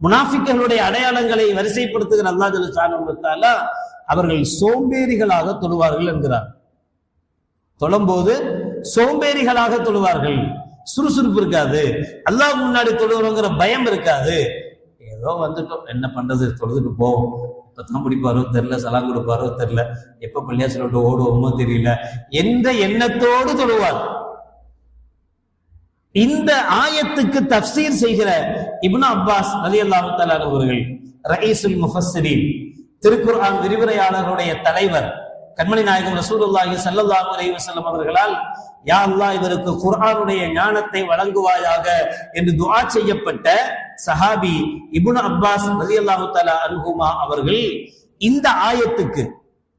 முனாஃபிக்குகளுடைய அடையாளங்களை வரிசைப்படுத்துகிற அல்லாஹ் ஜல்ல ஷானஹு வ தஆலா அவர்கள் சோம்பேறிகளாக தொழுவார்கள் என்கிறார். தொழும்போது சோம்பேறிகளாக தொழுவார்கள், சுறுசுறுப்பு இருக்காது, அல்லாஹ் முன்னாடி தொழுகிறோங்கிற பயம் இருக்காது. ஏதோ வந்துட்டோம், என்ன பண்றது, தொழுதுட்டு போவோம், இப்பதான் முடிப்பாரோ தெரியல, சலாம் கொடுப்பாரோ தெரியல, எப்ப பள்ளியாசல் விட்டு ஓடுவோமோ தெரியல என்ற எண்ணத்தோடு தொழுவார். இந்த ஆயத்துக்கு தஃப்சீர் செய்கிற இப்னு அப்பாஸ் ரலியல்லாஹு தஆலா அவர்கள், ரயீசுல் முஃபஸ்ஸிரீன், திருக்குர்ஆன் விரிவுரையாளர்களுடைய தலைவர், கண்மணி நாயகம் ரசூலுல்லாஹி ஸல்லல்லாஹு அலைஹி வஸல்லம் அவர்களால் யா அல்லாஹ் இவருக்கு குர்ஆனுடைய ஞானத்தை வழங்குவாயாக என்று துஆ செய்யப்பட்ட சஹாபி இப்னு அப்பாஸ் ரலியல்லாஹு தஆலா அன்ஹுமா அவர்கள் இந்த ஆயத்துக்கு,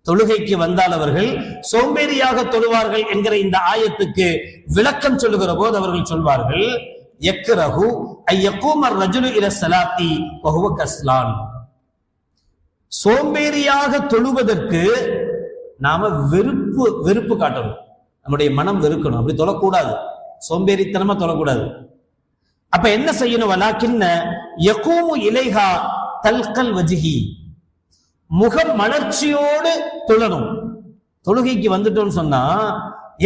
தொழுகைக்கு வந்தால் அவர்கள் சோம்பேறியாக தொழுவார்கள் என்கிற இந்த ஆயத்துக்கு விளக்கம் சொல்லுகிற போது அவர்கள் சொல்வார்கள், யக்ரஹு ஐயகூம ரஜுலு இல ஸலாத்தி வ ஹுவ கஸ்லான். சோம்பேறியாக தொழுவதற்கு நாம வெறுப்பு காட்டணும், நம்முடைய மனம் வெறுக்கணும், அப்படி தொழக்கூடாது, சோம்பேறித்தனமா தொழக்கூடாது. அப்ப என்ன செய்யணும், வலாக்கின்ன யகூமு இலைஹா தல்கல் வஜ்ஹி, முகம் மலர்ச்சியோடு தொழணும். தொழுகைக்கு வந்துட்டோம்னு சொன்னா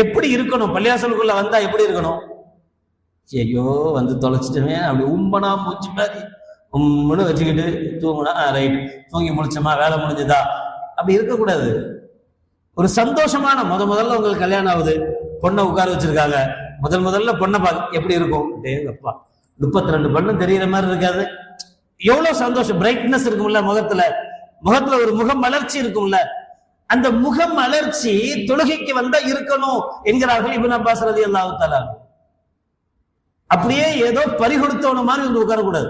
எப்படி இருக்கணும், பள்ளியாசலுக்குள்ள வந்தா எப்படி இருக்கணும், ஐயோ வந்து தொலைச்சிட்டமே அப்படி உம்பனா மூச்சு மாதிரி உம்முன்னு வச்சுக்கிட்டு தூங்குனா ரைட், தூங்கி முடிச்சோமா வேலை முடிஞ்சதா, அப்படி இருக்கக்கூடாது. ஒரு சந்தோஷமான முதல்ல உங்களுக்கு கல்யாணம் ஆகுது, பொண்ணை உட்கார வச்சிருக்காங்க, முதல்ல பொண்ணை பார்க்க எப்படி இருக்கும், டேங்கப்பா 32 பொண்ணும் தெரியற மாதிரி இருக்காது, எவ்வளவு சந்தோஷம், பிரைட்னஸ் இருக்கும்ல முகத்துல ஒரு முகம் மலர்ச்சி இருக்கும்ல, அந்த முகம் மலர்ச்சி தொழுகைக்கு வந்தா இருக்கணும் என்கிறார்கள் இப்னு அப்பாஸ் ரலியல்லாஹு தஆலா. அப்படியே ஏதோ பறிகொடுத்தவன மாதிரி வந்து உட்காரக்கூடாது,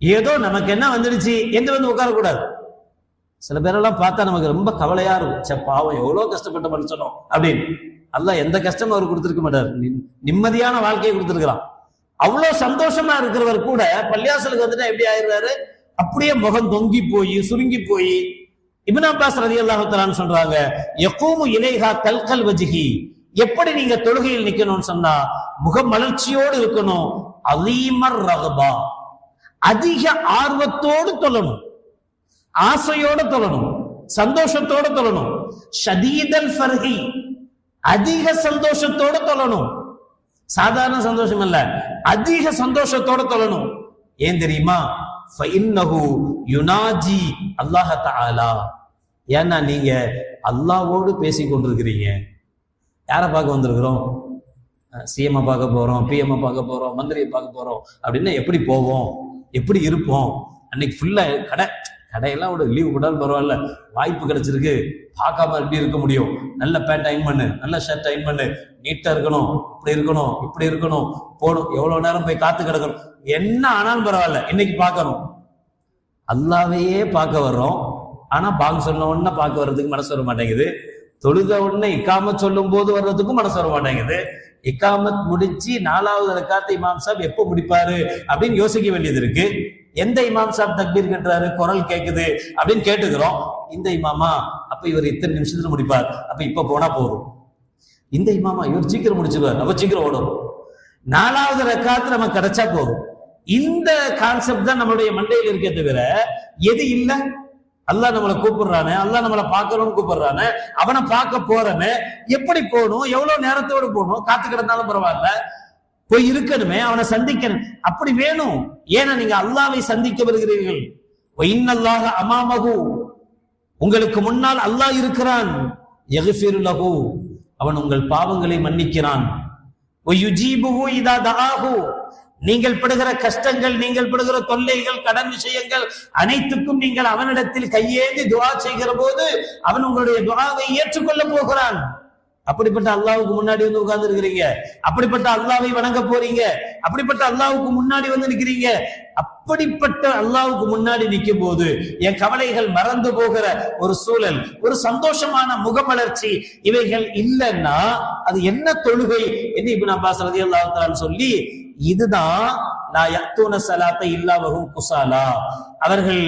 ஏதோ நமக்கு என்ன வந்துடுச்சு என்று வந்து உட்காரக்கூடாது. சில பேரெல்லாம் பார்த்தா நமக்கு ரொம்ப கவலையா இருக்கும், பாவம் எவ்வளவு கஷ்டப்பட்ட மனுஷனும் அப்படின்னு. அல்லாஹ் எந்த கஷ்டமும் அவர் கொடுத்திருக்க மாட்டார், நிம்மதியான வாழ்க்கையை கொடுத்திருக்கிறான். அவ்வளவு சந்தோஷமா இருக்கிறவர் கூட பள்ளியாசலுக்கு வந்துட்டா எப்படி ஆயிடுறாரு, அப்படியே முகம் தொங்கி போய் சுருங்கி போய். இப்னு அப்பாஸ் ரலியல்லாஹு தஆலா சொல்றாங்க, யகூமு இலைஹா தல்கல் வஜ்ஹி, எப்படி நீங்க தொழுகையில் நிக்கணும்னு சொன்னா முகம் மலர்ச்சியோடு இருக்கணும், அலீமர் ரகபா, அதிக ஆர்வத்தோடு தொழணும், ஆசையோடு தொழணும், சந்தோஷத்தோடு தொழணும், ஷதீதல் ஃபர்ஹி, அதிக சந்தோஷத்தோடு தொழணும், சாதாரண சந்தோஷம் அல்ல, அதிக சந்தோஷத்தோடு தொழணும். ஏன் தெரியுமா, ஃபஇன்னஹு யுனாஜி அல்லாஹ் தஆலா, ஏன்னா நீங்க அல்லாஹ்வோடு பேசிக் கொண்டிருக்கிறீங்க. யாரை பார்க்க வந்திருக்கிறோம், சிஎம் பார்க்க போறோம், பிஎம் பார்க்க போறோம், மந்திரியை பார்க்க போறோம் அப்படின்னா எப்படி போவோம், எப்படி இருப்போம், அன்னைக்கு ஃபுல்லா கடையெல்லாம் ஒரு லீவு போட்டாலும் பரவாயில்ல, வாய்ப்பு கிடைச்சிருக்கு, பார்க்காம எப்படி இருக்க முடியும், நல்ல பேண்ட் அயன் பண்ணு, நல்ல ஷர்ட் அயன் பண்ணு, நீட்டா இருக்கணும், இப்படி இருக்கணும், இப்படி இருக்கணும், போகணும், எவ்வளவு நேரம் போய் காத்து கிடக்கணும், என்ன ஆனாலும் பரவாயில்ல இன்னைக்கு பார்க்கணும். அல்லாவையே பார்க்க வர்றோம், ஆனா பாங்க் சொன்ன உடனே பார்க்க வர்றதுக்கு மனசு வர மாட்டேங்குது, தொழுத உடனே இக்காமத் சொல்லும் போது வர்றதுக்கும் மனசு வர மாட்டேங்குது, இக்காமத் முடிச்சு 4வது ரக்காத் இமாம் சாப் எப்ப முடிப்பாரு அப்படின்னு யோசிக்க வேண்டியது இருக்கு. எந்த இமாம் சாப் தக்பீர் கட்டுறாரு, குரல் கேக்குது அப்படின்னு கேட்டுக்கிறோம், இந்த இமாமா அப்ப இவர் இத்தனை நிமிஷத்துல முடிப்பார், அப்ப இப்ப போனா போறோம், இந்த இமாமா இவர் சீக்கிரம் முடிச்சுவார், அப்ப சீக்கிரம் ஓடும், 4வது ரக்காத்து நம்ம கிடைச்சா போதும். இந்த கான்செப்ட் தான் நம்மளுடைய மண்டையில் இருக்கே தவிர எது இல்ல, அல்லாஹ் நம்மளை கூப்பிடுறானே, அல்லாஹ் நம்மளை பார்க்கணும்னு கூப்பிடுறானே, அவனை பார்க்க போறமே, எப்படி போகணும், எவ்வளவு நேரத்தோடு போகணும், காத்து கிடந்தாலும் பரவாயில்ல, போய் இருக்கணுமே, அவனை சந்திக்கணும், அப்படி வேணும். ஏன்னா நீங்க அல்லாஹ்வை சந்திக்க வருகிறீர்கள். இன்னல்லாஹ அமாமஹு, உங்களுக்கு முன்னால் அல்லாஹ் இருக்கிறான், யக்ஃபிரு லஹு, அவன் உங்கள் பாவங்களை மன்னிக்கிறான், வயுஜீபுஹு இதா தஆஹு, நீங்கள் படுகிற கஷ்டங்கள், நீங்கள் படுகிற தொல்லைகள், கடன் விஷயங்கள் அனைத்துக்கும் நீங்கள் அவனிடத்தில் கையேந்தி துஆ செய்கிற போது அவன் உங்களுடைய துஆவை ஏற்றுக்கொள்ள போகிறான். அப்படிப்பட்ட அல்லாஹ்வுக்கு முன்னாடி வந்து உட்கார்ந்து இருக்கிறீங்க, அப்படிப்பட்ட அல்லாஹ்வை வணங்க போறீங்க, அப்படிப்பட்ட அல்லாஹ்வுக்கு முன்னாடி வந்து நிக்கிறீங்க. அப்படிப்பட்ட அல்லாஹ்வுக்கு முன்னாடி நிற்கும் போது என் கவலைகள் மறந்து போகிற ஒரு சூழல், ஒரு சந்தோஷமான முகமலர்ச்சி, இவைகள் இல்லைன்னா அது என்ன தொழுகை என்று இப்னு அப்பாஸ் ரலியல்லாஹு தஆலா சொல்லி, இதுதான் லா யக்துன ஸலாத்தை இல்லா வஹும் குஸாலா, அவர்கள்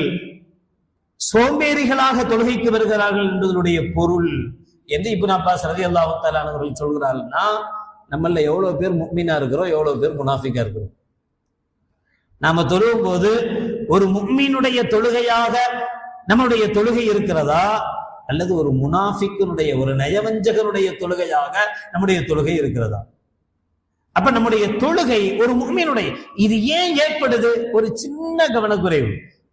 சோம்பேறிகளாக தொழுகைக்கு வருகிறார்கள் என்பதனுடைய பொருள் என்று இப்னு அப்பாஸ் ரலியல்லாஹு தஆலா அவர்கள் சொல்கிறார்கள்னா, நம்மள எவ்வளவு பேர் முஃமினா இருக்கிறோம், எவ்வளவு பேர் முனாஃபிகா இருக்கிறோம். நாம தொழுவும் போது ஒரு முஃமினுடைய தொழுகையாக நம்முடைய தொழுகை இருக்கிறதா, அல்லது ஒரு முனாஃபிக்கினுடைய ஒரு நயவஞ்சகனுடைய தொழுகையாக நம்முடைய தொழுகை இருக்கிறதா? அப்ப நம்முடைய தொழுகை ஒரு முஃமினுடைய, இது ஏன் ஏற்படுது? ஒரு சின்ன கவனக்குறைவு.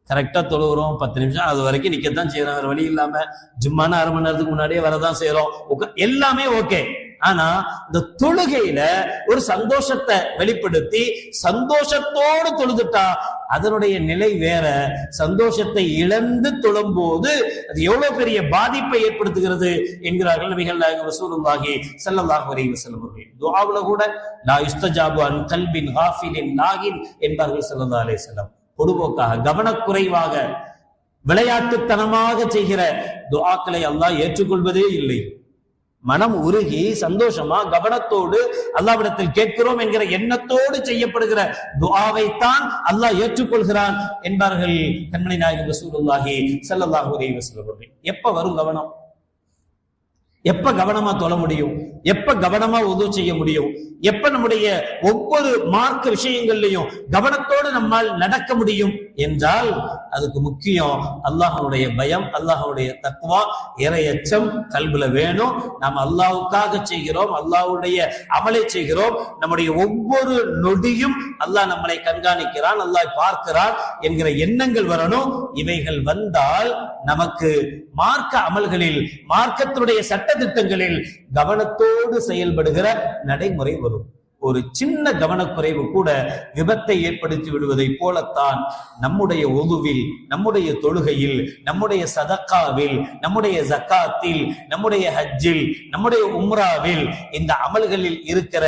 கரெக்டா தொழுகிறோம், 10 நிமிஷம் அது வரைக்கும் நிக்கத்தான் செய்யறோம், வேற வழி இல்லாம. ஜும்மான அரை மணி நேரத்துக்கு முன்னாடியே வரதான் செய்யறோம், எல்லாமே ஓகே. ஆனா இந்த தொழுகையில ஒரு சந்தோஷத்தை வெளிப்படுத்தி சந்தோஷத்தோடு தொழுதுட்டா அதனுடைய நிலை வேற. சந்தோஷத்தை இழந்து தொழும்போது அது எவ்வளவு பெரிய பாதிப்பை ஏற்படுத்துகிறது என்கிறார்கள் நபிகள் நாயகம் ரசூலுல்லாஹி ஸல்லல்லாஹு அலைஹி வஸல்லம் அவர்கள். துஆவுல கூட லா யுஸ்தஜாபு அன் கல்பின் காஃபிலின் லாகின் என்பார்கள் ஸல்லல்லாஹு அலைஹி வஸல்லம். பொதுபோக்காக, கவனக்குறைவாக, விளையாட்டுத்தனமாக செய்கிற துஆக்களை அல்லாஹ் ஏற்றுக்கொள்வதே இல்லை. மனம் உருகி சந்தோஷமா கவனத்தோடு அல்லாஹ்விடத்தில் கேட்கிறோம் என்கிற எண்ணத்தோடு செய்யப்படுகிற துஆவைத்தான் அல்லாஹ் ஏற்றுக்கொள்கிறான் என்பார்கள் கண்மணி நாயகம் ரசூலுல்லாஹி ஸல்லல்லாஹு அலைஹி வஸல்லம் அவர்கள். எப்ப வரும் கவனம்? எப்ப கவனமா தொழ முடியும்? எப்ப கவனமா உது செய்ய முடியும்? எப்ப நம்முடைய ஒவ்வொரு மார்க்க விஷயங்கள்லையும் கவனத்தோடு நம்மால் நடக்க முடியும் என்றால் அதுக்கு முக்கியம் அல்லாஹ்வுடைய பயம், அல்லாஹ்வுடைய தக்வா, இறையச்சம் கல்வில வேணும். நாம் அல்லாஹ்வுக்காக செய்கிறோம், அல்லாஹ்வுடைய அமலை செய்கிறோம். நம்முடைய ஒவ்வொரு நொடியும் அல்லாஹ் நம்மளை கண்காணிக்கிறான், அல்லாஹ் பார்க்கிறான் என்கிற எண்ணங்கள் வரணும். இவைகள் வந்தால் நமக்கு மார்க்க அமல்களில், மார்க்கத்தினுடைய சட்ட திட்டங்களில் கவனத்தோடு செயல்படுகிற நடைமுறை வரும். ஒரு சின்ன கவனக்குறைவு கூட விபத்தை ஏற்படுத்தி விடுவதை போலத்தான் நம்முடைய ஒதுவில், நம்முடைய தொழுகையில், நம்முடைய சதக்காவில், நம்முடைய ஜக்காத்தில், நம்முடைய ஹஜ்ஜில், நம்முடைய உம்ராவில், இந்த அமல்களில் இருக்கிற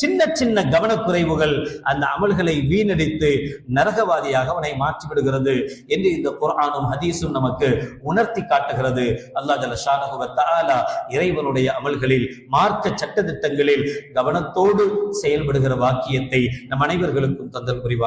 சின்ன சின்ன கவனக்குறைவுகள் அந்த அமல்களை வீணடித்து நரகவாதியாக அவனை மாற்றிவிடுகிறது என்று இந்த குர்ஆனும் ஹதீஸும் நமக்கு உணர்த்தி காட்டுகிறது. அல்லாஹ் ஜல்ல ஷானஹு வ தஆலா இறைவனுடைய அமல்களில், மார்க்க சட்ட திட்டங்களில் கவனத்தோடு செயல்படுகிற வாக்கியத்தை நம் அனைவர்களுக்கும் தந்தல் புரிவான்.